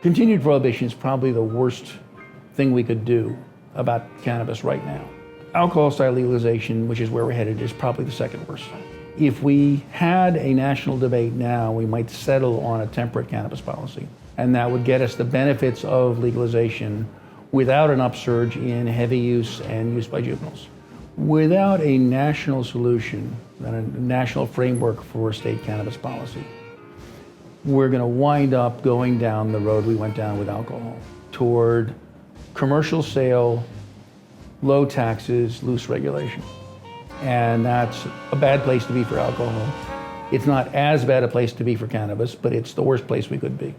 Continued prohibition is probably the worst thing we could do about cannabis right now. Alcohol-style legalization, which is where we're headed, is probably the second worst. If we had a national debate now, we might settle on a temperate cannabis policy, and that would get us the benefits of legalization without an upsurge in heavy use and use by juveniles. Without a national solution and a national framework for state cannabis policy, we're going to wind up going down the road we went down with alcohol, toward commercial sale, low taxes, loose regulation. And that's a bad place to be for alcohol. It's not as bad a place to be for cannabis, but it's the worst place we could be.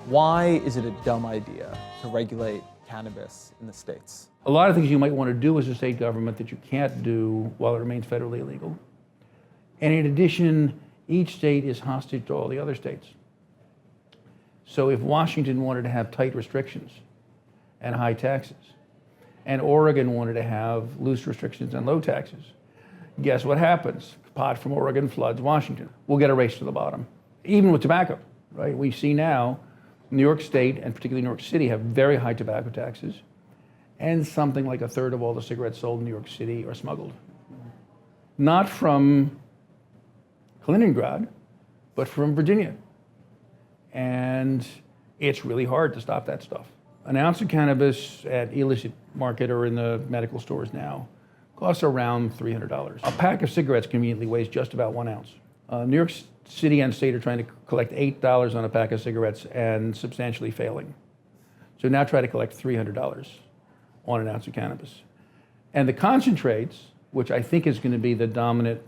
Why is it a dumb idea to regulate cannabis in the States? A lot of things you might want to do as a state government that you can't do while it remains federally illegal. And in addition, each state is hostage to all the other states. So if Washington wanted to have tight restrictions and high taxes, and Oregon wanted to have loose restrictions and low taxes, guess what happens? Pot from Oregon floods Washington. We'll get a race to the bottom. Even with tobacco, right? We see now New York State, and particularly New York City, have very high tobacco taxes, and something like a third of all the cigarettes sold in New York City are smuggled. Not from Kaliningrad, but from Virginia. And it's really hard to stop that stuff. An ounce of cannabis at illicit market or in the medical stores now costs around $300. A pack of cigarettes conveniently weighs just about 1 ounce. New York City and state are trying to collect $8 on a pack of cigarettes and substantially failing. So now try to collect $300 on an ounce of cannabis. And the concentrates, which I think is going to be the dominant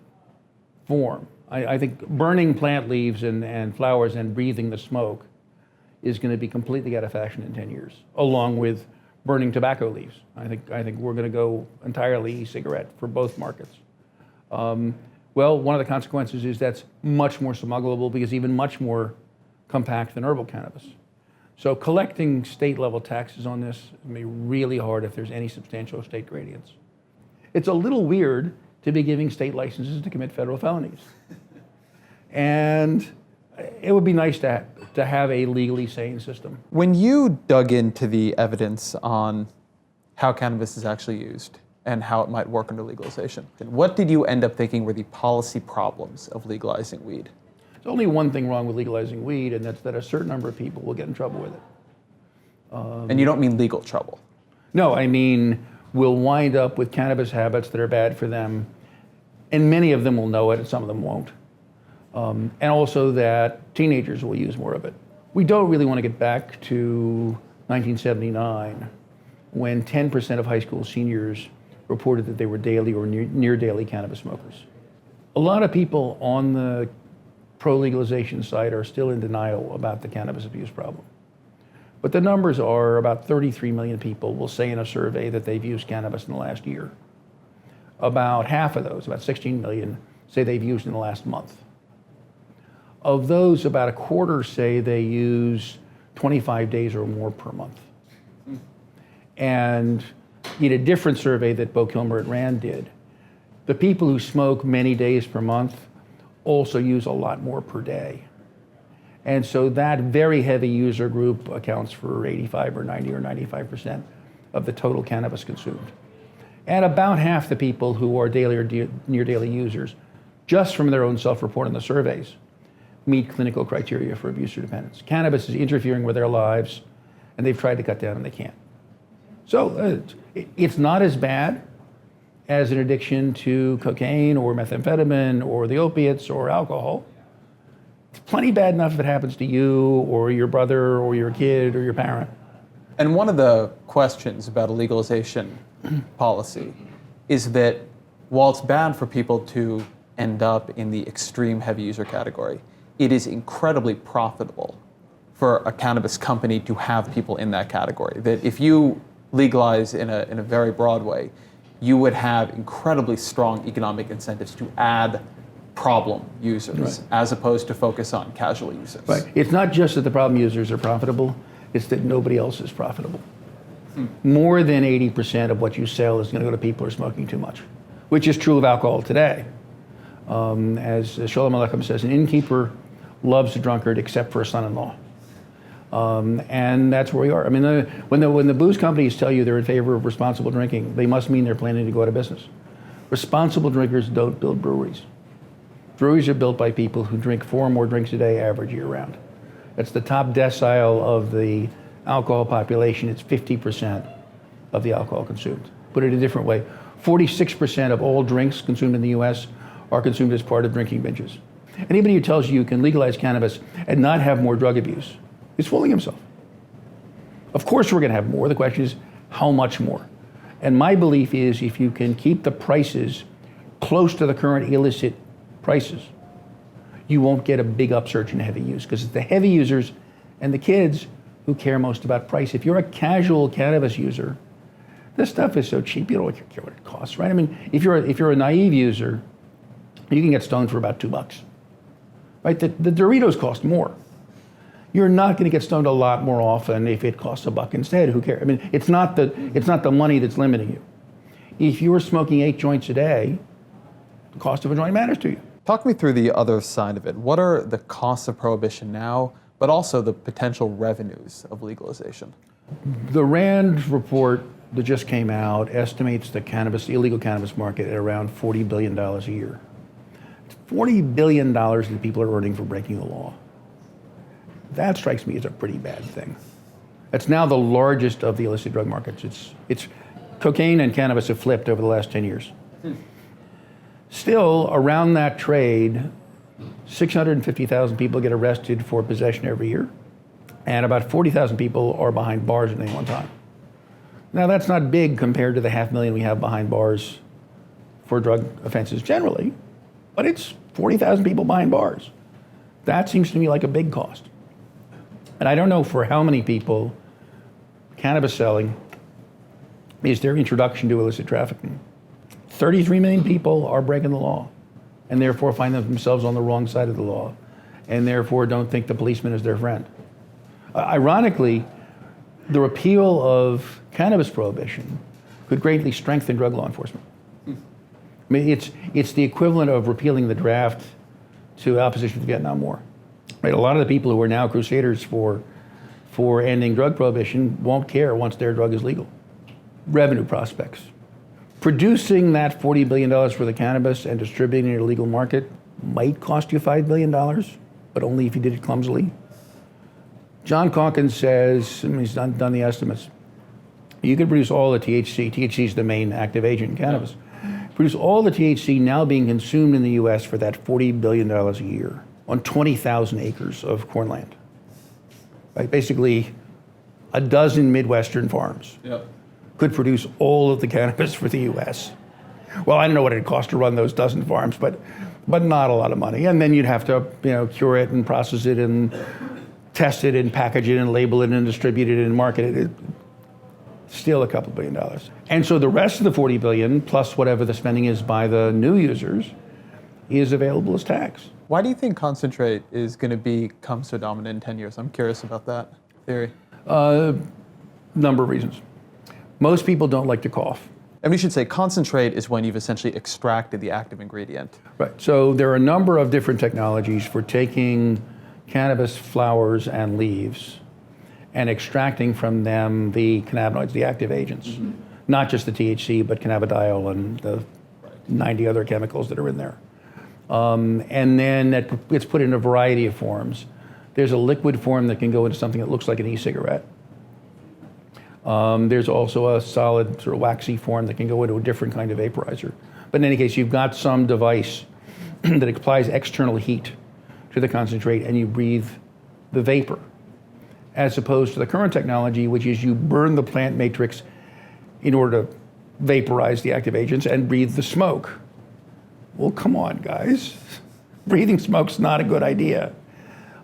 form, I think burning plant leaves and flowers and breathing the smoke is going to be completely out of fashion in 10 years, along with burning tobacco leaves. I think we're going to go entirely e-cigarette for both markets. Well, one of the consequences is that's much more smugglable because even much more compact than herbal cannabis. So collecting state-level taxes on this is going to be really hard if there's any substantial state gradients. It's a little weird to be giving state licenses to commit federal felonies. And it would be nice to have a legally sane system. When you dug into the evidence on how cannabis is actually used and how it might work under legalization, what did you end up thinking were the policy problems of legalizing weed? There's only one thing wrong with legalizing weed, and that's that a certain number of people will get in trouble with it. And you don't mean legal trouble? No, I mean will wind up with cannabis habits that are bad for them, and many of them will know it and some of them won't. And also that teenagers will use more of it. We don't really want to get back to 1979 when 10% of high school seniors reported that they were daily or near daily cannabis smokers. A lot of people on the pro-legalization side are still in denial about the cannabis abuse problem. But the numbers are about 33 million people will say in a survey that they've used cannabis in the last year. About half of those, about 16 million, say they've used in the last month. Of those, about a quarter say they use 25 days or more per month. And in a different survey that Bo Kilmer at Rand did, the people who smoke many days per month also use a lot more per day. And so that very heavy user group accounts for 85 or 90 or 95% of the total cannabis consumed. And about half the people who are daily or near daily users, just from their own self-report in the surveys, meet clinical criteria for abuse or dependence. Cannabis is interfering with their lives, and they've tried to cut down and they can't. So it's not as bad as an addiction to cocaine or methamphetamine or the opiates or alcohol. It's plenty bad enough if it happens to you or your brother or your kid or your parent. And one of the questions about a legalization policy is that while it's bad for people to end up in the extreme heavy user category, it is incredibly profitable for a cannabis company to have people in that category. That if you legalize in a very broad way, you would have incredibly strong economic incentives to add problem users, right, as opposed to focus on casual users. Right. It's not just that the problem users are profitable, it's that nobody else is profitable. More than 80% of what you sell is going to go to people who are smoking too much, which is true of alcohol today. As Shalom Aleichem says, an innkeeper loves a drunkard except for a son-in-law. And that's where we are. I mean, when the booze companies tell you they're in favor of responsible drinking, they must mean they're planning to go out of business. Responsible drinkers don't build breweries. Breweries are built by people who drink 4 or more drinks a day average year round. That's the top decile of the alcohol population. It's 50% of the alcohol consumed. Put it a different way, 46% of all drinks consumed in the US are consumed as part of drinking binges. Anybody who tells you can legalize cannabis and not have more drug abuse is fooling himself. Of course we're going to have more. The question is, how much more? And my belief is if you can keep the prices close to the current illicit prices, you won't get a big upsurge in heavy use, because it's the heavy users and the kids who care most about price. If you're a casual cannabis user, this stuff is so cheap, you don't care what it costs, right? I mean, if you're a naive user, you can get stoned for about $2, right? The Doritos cost more. You're not going to get stoned a lot more often if it costs $1 instead. Who cares? I mean, it's not the money that's limiting you. If you were smoking 8 joints a day, the cost of a joint matters to you. Talk me through the other side of it. What are the costs of prohibition now, but also the potential revenues of legalization? The RAND report that just came out estimates the illegal cannabis market at around $40 billion a year. It's $40 billion that people are earning for breaking the law. That strikes me as a pretty bad thing. It's now the largest of the illicit drug markets. It's cocaine and cannabis have flipped over the last 10 years. Still, around that trade, 650,000 people get arrested for possession every year, and about 40,000 people are behind bars at any one time. Now, that's not big compared to the 500,000 we have behind bars for drug offenses generally, but it's 40,000 people behind bars. That seems to me like a big cost. And I don't know for how many people cannabis selling is their introduction to illicit trafficking. 33 million people are breaking the law and therefore find themselves on the wrong side of the law and therefore don't think the policeman is their friend. Ironically, the repeal of cannabis prohibition could greatly strengthen drug law enforcement. I mean, it's the equivalent of repealing the draft to opposition to the Vietnam War. Right? A lot of the people who are now crusaders for ending drug prohibition won't care once their drug is legal. Revenue prospects. Producing that $40 billion for the cannabis and distributing it in a legal market might cost you $5 billion, but only if you did it clumsily. John Calkins says, and he's done the estimates, you could produce all the THC. THC is the main active agent in cannabis. Produce all the THC now being consumed in the US for that $40 billion a year on 20,000 acres of corn land. Right? Basically, a dozen Midwestern farms. Yep. Could produce all of the cannabis for the US. Well, I don't know what it'd cost to run those dozen farms, but not a lot of money. And then you'd have to, cure it and process it and test it and package it and label it and distribute it and market it. Still a couple $1 billion. And so the rest of the 40 billion, plus whatever the spending is by the new users, is available as tax. Why do you think concentrate is going to become so dominant in 10 years? I'm curious about that theory. Number of reasons. Most people don't like to cough. And we should say concentrate is when you've essentially extracted the active ingredient. Right. So there are a number of different technologies for taking cannabis flowers and leaves and extracting from them the cannabinoids, the active agents. Mm-hmm. Not just the THC, but cannabidiol and the 90 other chemicals that are in there. And then it's put in a variety of forms. There's a liquid form that can go into something that looks like an e-cigarette. There's also a solid sort of waxy form that can go into a different kind of vaporizer. But in any case, you've got some device that applies external heat to the concentrate and you breathe the vapor, as opposed to the current technology, which is you burn the plant matrix in order to vaporize the active agents and breathe the smoke. Well, come on, guys. Breathing smoke's not a good idea.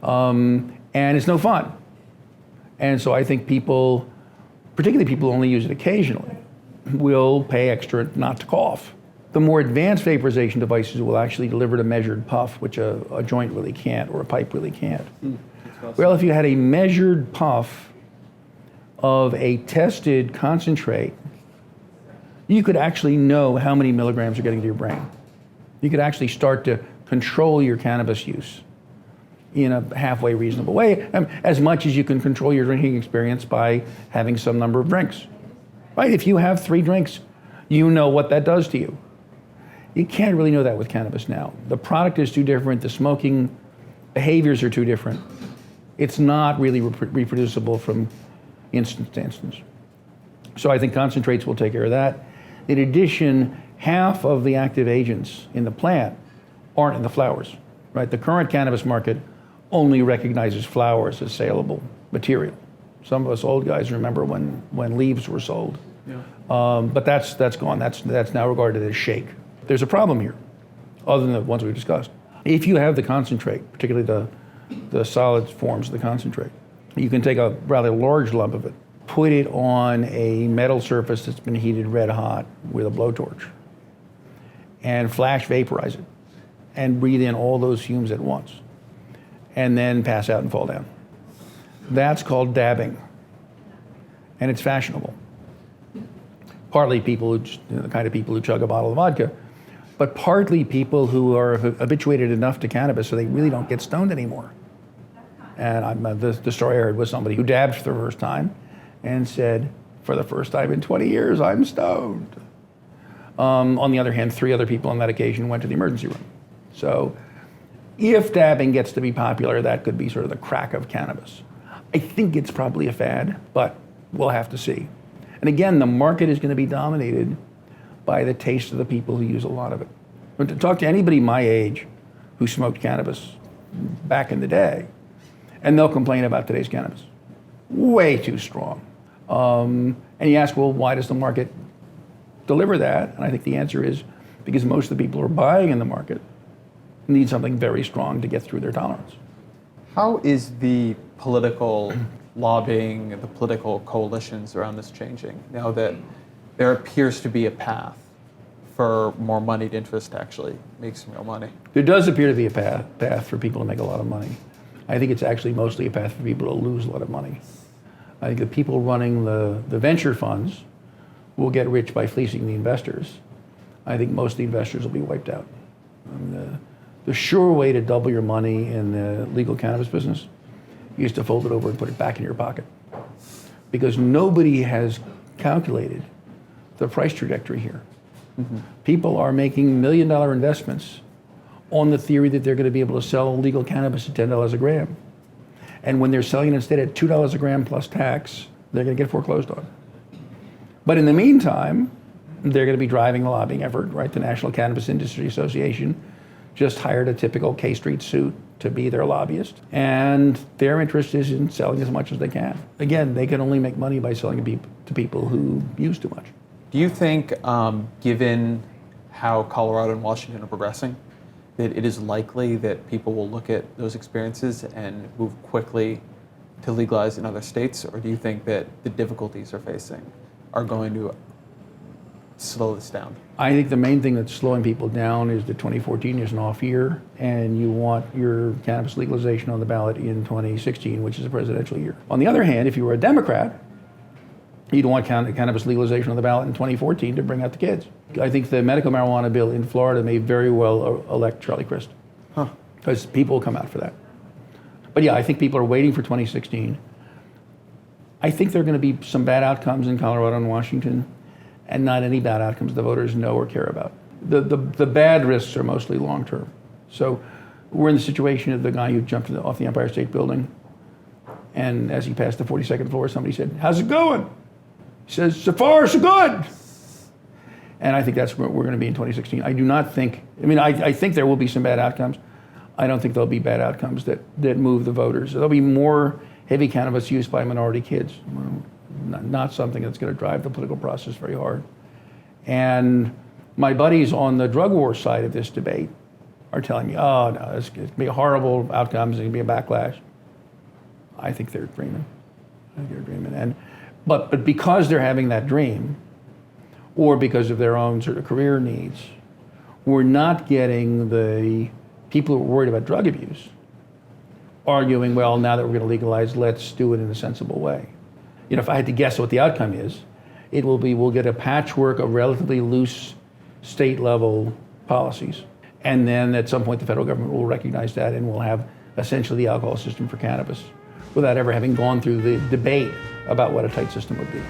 And it's no fun. And so I think people, particularly people who only use it occasionally, will pay extra not to cough. The more advanced vaporization devices will actually deliver a measured puff, which a joint really can't, or a pipe really can't. Well, if you had a measured puff of a tested concentrate, you could actually know how many milligrams are getting to your brain. You could actually start to control your cannabis use in a halfway reasonable way, as much as you can control your drinking experience by having some number of drinks. Right? If you have 3 drinks, you know what that does to you. You can't really know that with cannabis now. The product is too different, the smoking behaviors are too different. It's not really reproducible from instance to instance. So I think concentrates will take care of that. In addition, half of the active agents in the plant aren't in the flowers, right? The current cannabis market only recognizes flowers as saleable material. Some of us old guys remember when leaves were sold. Yeah. But that's gone. That's now regarded as shake. There's a problem here, other than the ones we've discussed. If you have the concentrate, particularly the solid forms of the concentrate, you can take a rather large lump of it, put it on a metal surface that's been heated red hot with a blowtorch, and flash vaporize it, and breathe in all those fumes at once, and then pass out and fall down. That's called dabbing, and it's fashionable. Partly people the kind of people who chug a bottle of vodka, but partly people who are habituated enough to cannabis so they really don't get stoned anymore. And the story I heard was somebody who dabbed for the first time and said, for the first time in 20 years, I'm stoned. On the other hand, 3 other people on that occasion went to the emergency room. So if dabbing gets to be popular, that could be sort of the crack of cannabis. I think it's probably a fad, but we'll have to see. And again, the market is going to be dominated by the taste of the people who use a lot of it. But to talk to anybody my age who smoked cannabis back in the day, and they'll complain about today's cannabis. Way too strong. And you ask, well, why does the market deliver that? And I think the answer is because most of the people who are buying in the market need something very strong to get through their tolerance. How is the political lobbying, the political coalitions around this changing now that there appears to be a path for more moneyed interest to actually make some real money? There does appear to be a path for people to make a lot of money. I think it's actually mostly a path for people to lose a lot of money. I think the people running the venture funds will get rich by fleecing the investors. I think most of the investors will be wiped out. The sure way to double your money in the legal cannabis business is to fold it over and put it back in your pocket. Because nobody has calculated the price trajectory here. Mm-hmm. People are making $1 million investments on the theory that they're going to be able to sell legal cannabis at $10 a gram. And when they're selling it instead at $2 a gram plus tax, they're going to get foreclosed on. But in the meantime, they're going to be driving the lobbying effort, right? The National Cannabis Industry Association just hired a typical K Street suit to be their lobbyist. And their interest is in selling as much as they can. Again, they can only make money by selling to people who use too much. Do you think, given how Colorado and Washington are progressing, that it is likely that people will look at those experiences and move quickly to legalize in other states? Or do you think that the difficulties they're facing are going to slow this down? I think the main thing that's slowing people down is that 2014 is an off year, and you want your cannabis legalization on the ballot in 2016, which is a presidential year. On the other hand, if you were a Democrat, you'd want cannabis legalization on the ballot in 2014 to bring out the kids. I think the medical marijuana bill in Florida may very well elect Charlie Crist. Because people will come out for that. But yeah, I think people are waiting for 2016. I think there are going to be some bad outcomes in Colorado and Washington, and not any bad outcomes the voters know or care about. The bad risks are mostly long-term. So we're in the situation of the guy who jumped off the Empire State Building, and as he passed the 42nd floor, somebody said, "How's it going?" He says, "So far, so good." And I think that's where we're going to be in 2016. I do not think, I think there will be some bad outcomes. I don't think there'll be bad outcomes that move the voters. There'll be more heavy cannabis use by minority kids. Not something that's going to drive the political process very hard. And my buddies on the drug war side of this debate are telling me, oh no, it's going to be horrible outcomes, it's going to be a backlash. I think they're dreaming. But because they're having that dream, or because of their own sort of career needs, we're not getting the people who are worried about drug abuse arguing, well, now that we're going to legalize, let's do it in a sensible way. If I had to guess what the outcome is, we'll get a patchwork of relatively loose state level policies. And then at some point, the federal government will recognize that and will have essentially the alcohol system for cannabis without ever having gone through the debate about what a tight system would be.